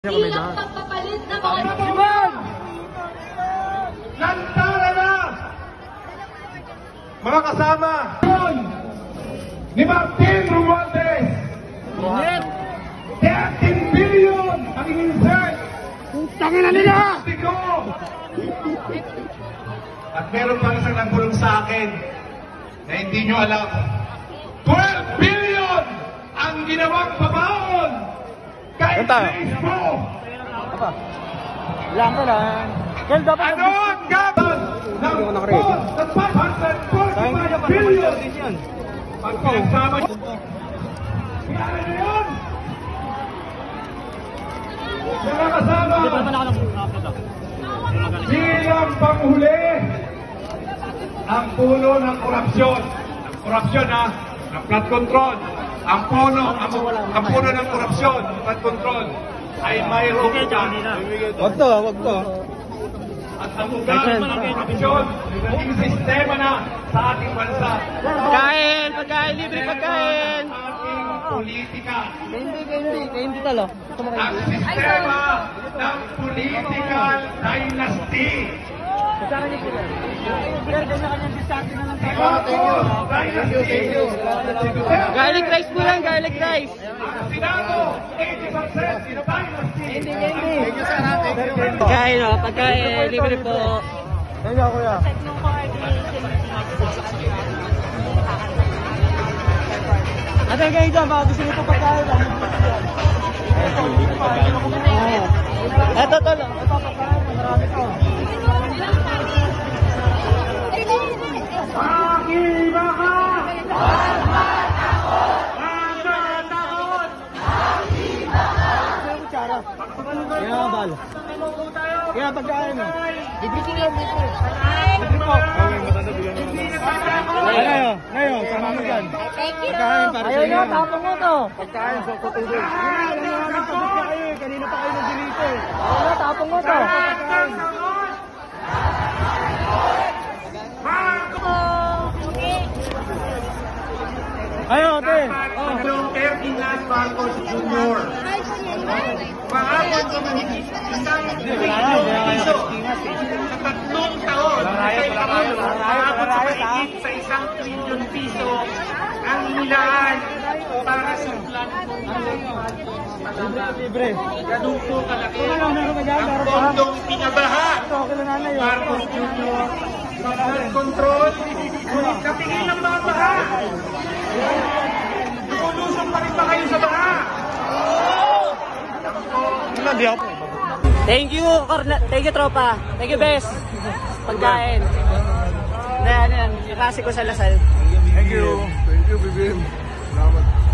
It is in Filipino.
Bilang pagpapalit na mga Lantara na! Mga kasama ni Martin Romualdez, 13 billion ang insert! Tangin na nila! At meron pang isang nagulong sa akin na hindi nyo alam. 12 billion ang ginawang pabaon kay Grace Mo! Lang ka lang. Kel, dapat Ano ang gabon ng 545 billion? Pag pinagsama nyo, kailangan nyo yun! Mga kasama, bilang panghuli ang puno ng korupsyon. Ang korupsyon ng flood control. Ang puno ng korupsyon, flood control, ay mayroong Wag to. at ang ugat ng korupsyon, naging sistema na sa ating bansa. Pagkain, libre pagkain. Ang ating politika. Hindi talo. Ang sistema ng political dynasty. Garlic rice po lang, garlic rice. Senado, 80% dynasty. Pagkain, libre po. Kaya kuya. Ate kayo dyan, baka gusto nyo po pagkain. Ito talo. Ito pagkain, marami to. Akiba ka! Kaya bal. Kaya pagkain mo. Libre po. Ngayon, sama mo dyan. Pagkain para sa iyo. Ayaw nyo, tapong mo to. Pagkain, so tutulog. Kanina pa kayo nag-delete eh. Ayaw, tapong mo to. Pagkain. Ayaw, ate. Ferdinand Marcos Jr. Maabot ng mahigit isang trilyon piso sa 3 taon. Maabot sa mahigit sa 1 trilyon piso ang nilaan para sa flood control. Libre. Ganun po kalaki ang pondong pinabaha Marcos Jr. sa flood control. Ngunit natigil ang mga baha. Tumulusong pa rin ba kayo sa baha? Thank you, tropa. Thank you, best. Pagkain. Yan. Klase ko sa Lasal. Thank you, BBM. Salamat.